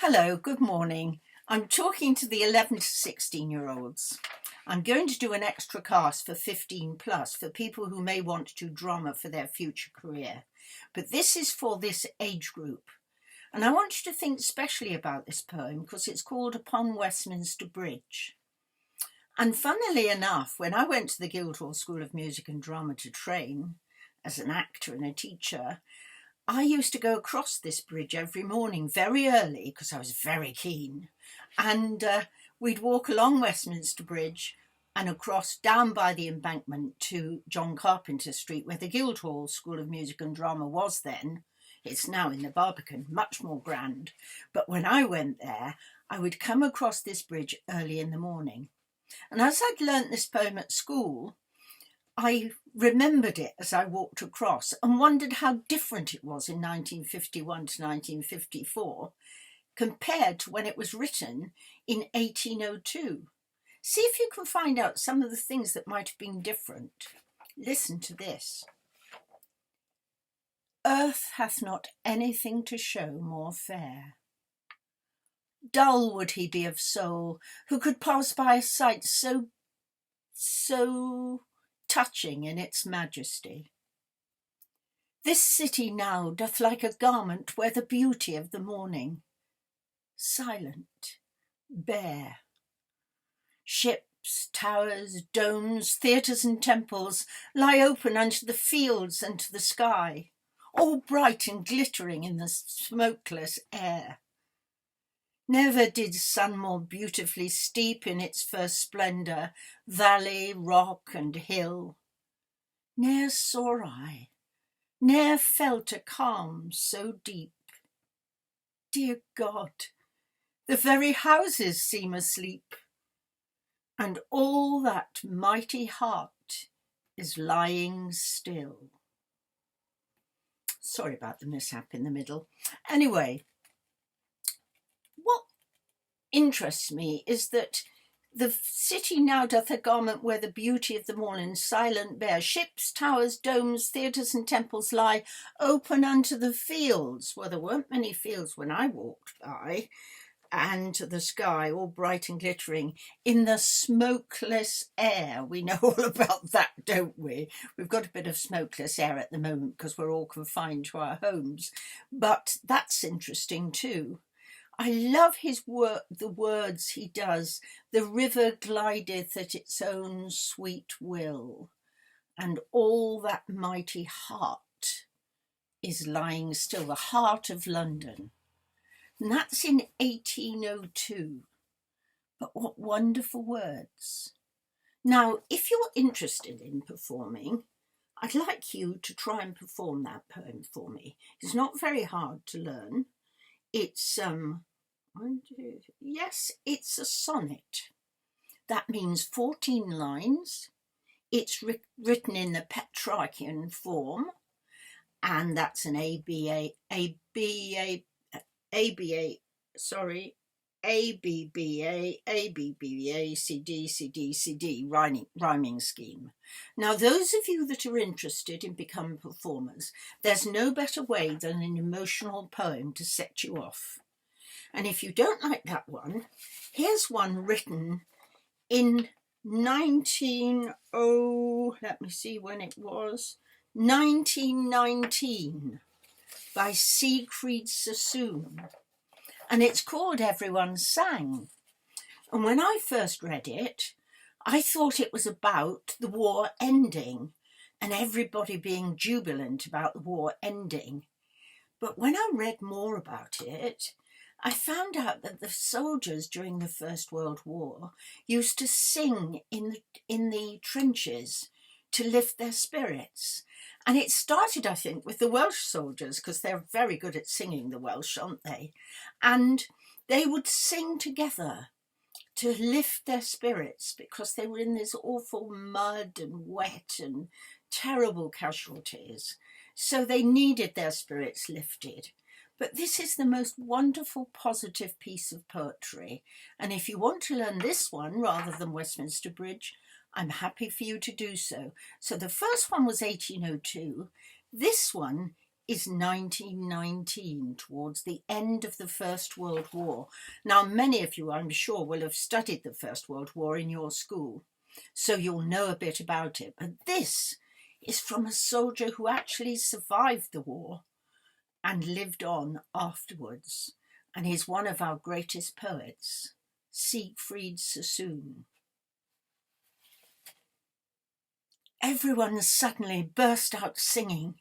Hello, good morning. I'm talking to the 11 to 16-year-olds. I'm going to do an extra cast for 15 plus for people who may want to do drama for their future career. But this is for this age group. And I want you to think specially about this poem because it's called Upon Westminster Bridge. And funnily enough, when I went to the Guildhall School of Music and Drama to train as an actor and a teacher, I used to go across this bridge every morning very early because I was very keen. And we'd walk along Westminster Bridge and across down by the embankment to John Carpenter Street, where the Guildhall School of Music and Drama was then. It's now in the Barbican, much more grand. But when I went there, I would come across this bridge early in the morning. And as I'd learnt this poem at school, I remembered it as I walked across and wondered how different it was in 1951 to 1954 compared to when it was written in 1802. See if you can find out some of the things that might have been different. Listen to this. Earth hath not anything to show more fair. Dull would he be of soul who could pass by a sight so touching in its majesty. This city now doth like a garment wear the beauty of the morning, silent, bare. Ships, towers, domes, theatres and temples lie open unto the fields and to the sky, all bright and glittering in the smokeless air. Never did sun more beautifully steep in its first splendour valley, rock and hill. Ne'er saw I, ne'er felt a calm so deep. Dear God, the very houses seem asleep, and all that mighty heart is lying still. Sorry about the mishap in the middle. Anyway, what interests me is that the city now doth a garment wear the beauty of the morning, silent, bare. Ships, towers, domes, theatres and temples lie open unto the fields. Well, there weren't many fields when I walked by. And to the sky, all bright and glittering, in the smokeless air. We know all about that, don't we? We've got a bit of smokeless air at the moment because we're all confined to our homes. But that's interesting too. I love the words he does. The river glideth at its own sweet will, and all that mighty heart is lying still, the heart of London. And that's in 1802. But what wonderful words. Now, if you're interested in performing, I'd like you to try and perform that poem for me. It's not very hard to learn. It's it's a sonnet. That means 14 lines. It's written in the Petrarchian form, and that's an A B B A C D rhyming scheme. Now, those of you that are interested in becoming performers, there's no better way than an emotional poem to set you off. And if you don't like that one, here's one written in 1919 by Siegfried Sassoon. And it's called Everyone Sang. And when I first read it, I thought it was about the war ending and everybody being jubilant about the war ending. But when I read more about it, I found out that the soldiers during the First World War used to sing in the trenches to lift their spirits. And it started, I think, with the Welsh soldiers, because they're very good at singing, the Welsh, aren't they? And they would sing together to lift their spirits because they were in this awful mud and wet and terrible casualties. So they needed their spirits lifted. But this is the most wonderful, positive piece of poetry. And if you want to learn this one rather than Westminster Bridge, I'm happy for you to do so. So the first one was 1802. This one is 1919, towards the end of the First World War. Now, many of you, I'm sure, will have studied the First World War in your school, so you'll know a bit about it. But this is from a soldier who actually survived the war and lived on afterwards, and he's one of our greatest poets, Siegfried Sassoon. Everyone suddenly burst out singing,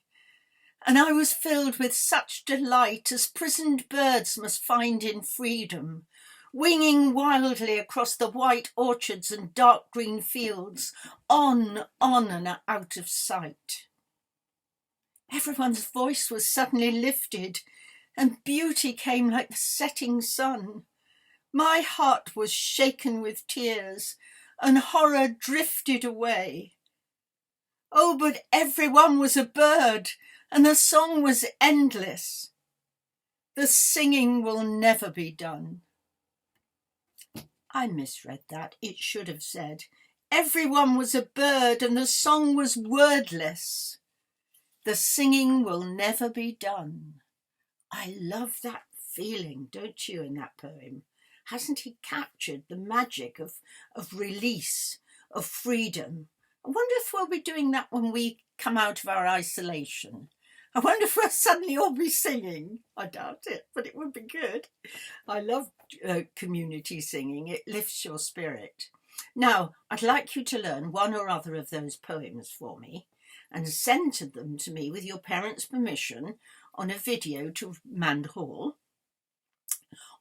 and I was filled with such delight as prisoned birds must find in freedom, winging wildly across the white orchards and dark green fields, on and out of sight. Everyone's voice was suddenly lifted, and beauty came like the setting sun. My heart was shaken with tears, and horror drifted away. Oh, but everyone was a bird, and the song was endless. The singing will never be done. I misread that. It should have said, everyone was a bird, and the song was wordless. The singing will never be done. I love that feeling, don't you, in that poem? Hasn't he captured the magic of release, of freedom? I wonder if we'll be doing that when we come out of our isolation. I wonder if we'll suddenly all be singing. I doubt it, but it would be good. I love community singing. It lifts your spirit. Now, I'd like you to learn one or other of those poems for me and send them to me with your parents' permission on a video to Mand Hall,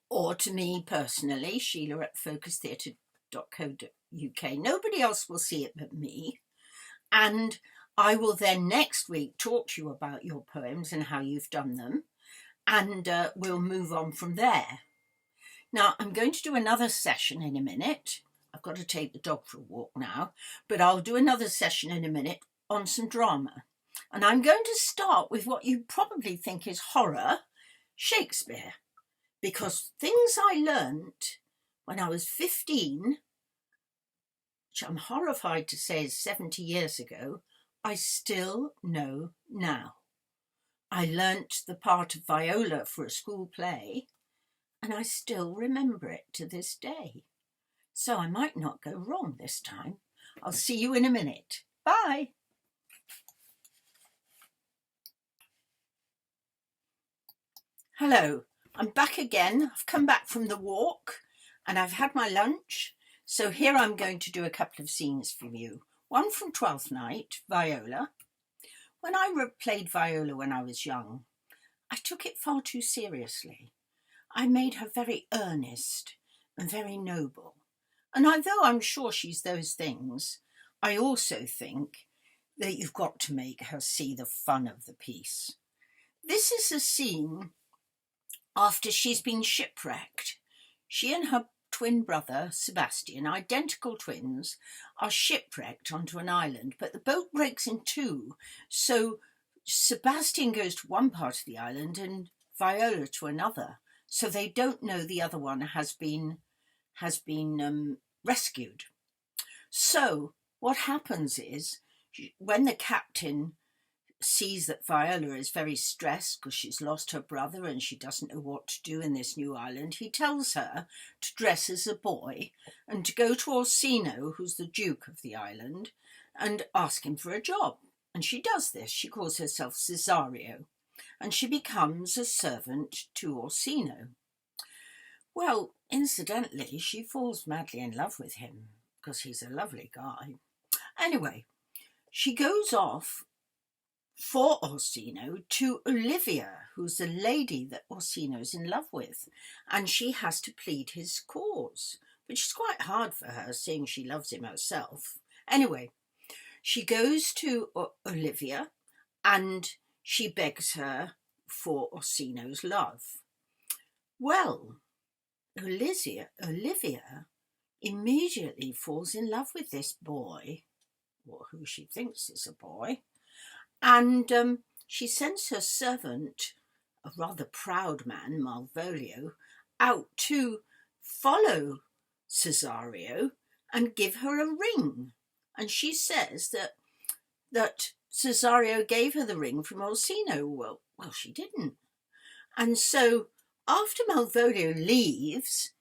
or to me personally, Sheila at focustheatre.co.uk. Nobody else will see it but me. And I will then next week talk to you about your poems and how you've done them. And we'll move on from there. Now, I'm going to do another session in a minute. I've got to take the dog for a walk now. But I'll do another session in a minute on some drama. And I'm going to start with what you probably think is horror, Shakespeare. Because things I learnt when I was 15, which I'm horrified to say is 70 years ago, I still know now. I learnt the part of Viola for a school play, and I still remember it to this day. So I might not go wrong this time. I'll see you in a minute. Bye. Hello. I'm back again. I've come back from the walk and I've had my lunch. So here I'm going to do a couple of scenes for you. One from Twelfth Night, Viola. When I played Viola when I was young, I took it far too seriously. I made her very earnest and very noble. And although I'm sure she's those things, I also think that you've got to make her see the fun of the piece. This is a scene after she's been shipwrecked. She and her twin brother, Sebastian, identical twins, are shipwrecked onto an island, but the boat breaks in two. So Sebastian goes to one part of the island and Viola to another. So they don't know the other one has been rescued. So what happens is, when the captain sees that Viola is very stressed because she's lost her brother and she doesn't know what to do in this new island, he tells her to dress as a boy and to go to Orsino, who's the duke of the island, and ask him for a job. And she does this. She calls herself Cesario, and she becomes a servant to Orsino. Well, incidentally, she falls madly in love with him because he's a lovely guy. Anyway, she goes off for Orsino to Olivia, who's the lady that Orsino's in love with, and she has to plead his cause, which is quite hard for her, seeing she loves him herself. Anyway, she goes to Olivia and she begs her for Orsino's love. Well, Olivia immediately falls in love with this boy, or who she thinks is a boy, and she sends her servant, a rather proud man, Malvolio, out to follow Cesario and give her a ring. And she says that Cesario gave her the ring from Orsino. Well, she didn't. And so after Malvolio leaves,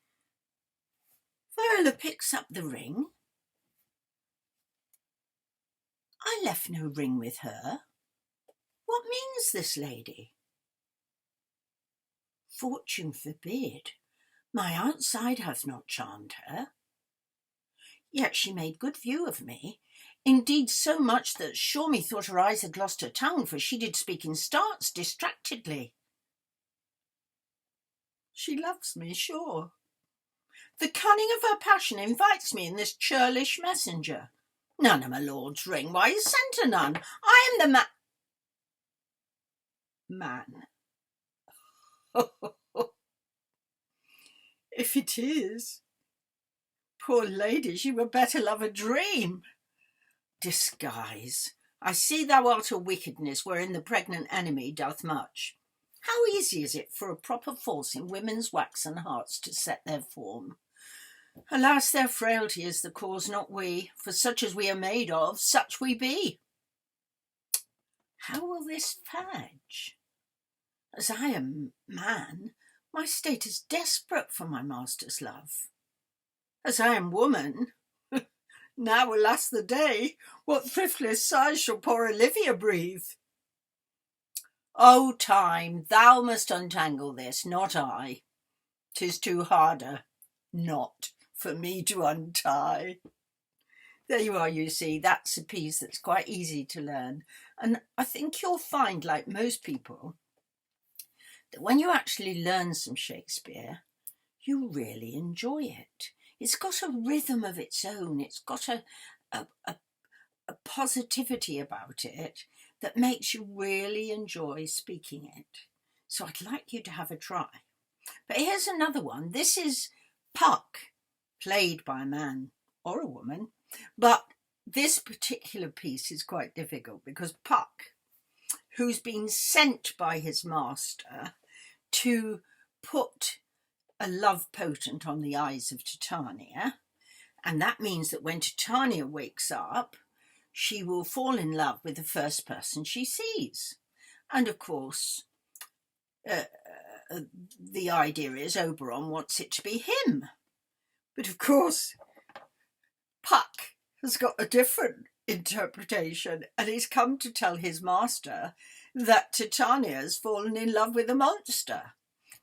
Viola picks up the ring. I left no ring with her. What means this lady? Fortune forbid. My outside hath not charmed her. Yet she made good view of me. Indeed, so much that sure me thought her eyes had lost her tongue, for she did speak in starts distractedly. She loves me, sure. The cunning of her passion invites me in this churlish messenger. None of my lord's ring, why he sent her none? I am the man. If it is, poor lady, she were better love a dream. Disguise. I see thou art a wickedness wherein the pregnant enemy doth much. How easy is it for a proper force in women's waxen hearts to set their form? Alas, their frailty is the cause, not we, for such as we are made of, such we be. How will this fadge? As I am man, my state is desperate for my master's love. As I am woman, now alas the day, what thriftless sighs shall poor Olivia breathe? O time, thou must untangle this, not I. 'Tis too harder, not for me to untie. There you are, you see, that's a piece that's quite easy to learn. And I think you'll find, like most people, that when you actually learn some Shakespeare, you really enjoy it. It's got a rhythm of its own. It's got a positivity about it that makes you really enjoy speaking it. So I'd like you to have a try. But here's another one. This is Puck, played by a man or a woman. But this particular piece is quite difficult because Puck, who's been sent by his master to put a love potent on the eyes of Titania, and that means that when Titania wakes up, she will fall in love with the first person she sees. And of course, the idea is Oberon wants it to be him. But of course, Puck has got a different interpretation, and he's come to tell his master that Titania's fallen in love with a monster.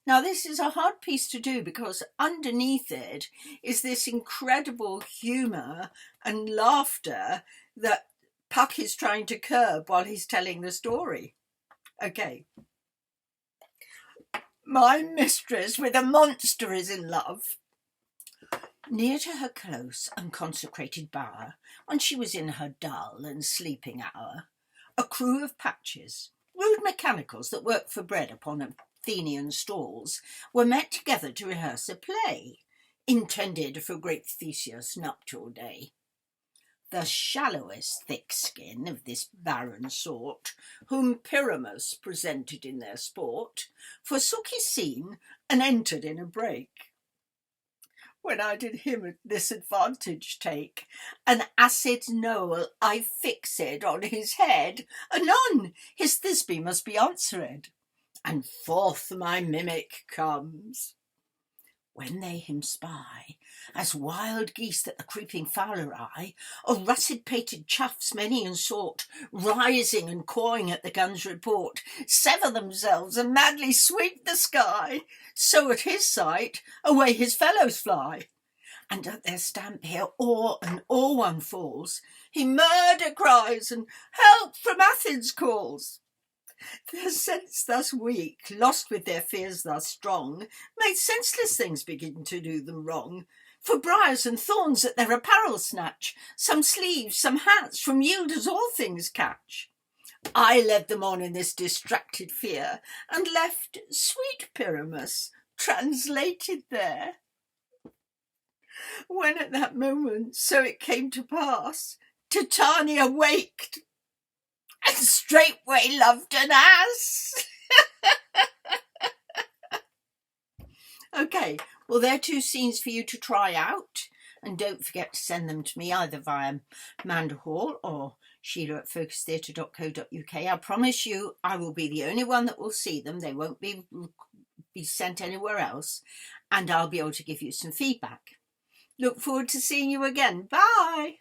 Now, this is a hard piece to do because underneath it is this incredible humour and laughter that Puck is trying to curb while he's telling the story. Okay. My mistress with a monster is in love. Near to her close and consecrated bower, when she was in her dull and sleeping hour, a crew of patches, rude mechanicals that work for bread upon Athenian stalls, were met together to rehearse a play, intended for great Theseus' nuptial day. The shallowest thick skin of this barren sort, whom Pyramus presented in their sport, forsook his scene and entered in a break. When I did him this advantage take, an acid knoll I fixed on his head, anon his Thisbe must be answered, and forth my mimic comes. When they him spy, as wild geese that the creeping fowler eye, or russet-pated choughs many and sort, rising and cawing at the gun's report, sever themselves and madly sweep the sky, so at his sight away his fellows fly. And at their stamp here awe and awe one falls, he murder cries and help from Athens calls. Their sense thus weak, lost with their fears thus strong, made senseless things begin to do them wrong. For briars and thorns at their apparel snatch, some sleeves, some hats, from yielders all things catch. I led them on in this distracted fear, and left sweet Pyramus translated there. When at that moment so it came to pass, Titania waked, and straightway loved an ass. Okay, well, there are two scenes for you to try out. And don't forget to send them to me either via Mandahall or sheila@focustheatre.co.uk. I promise you I will be the only one that will see them. They won't be sent anywhere else, and I'll be able to give you some feedback. Look forward to seeing you again. Bye.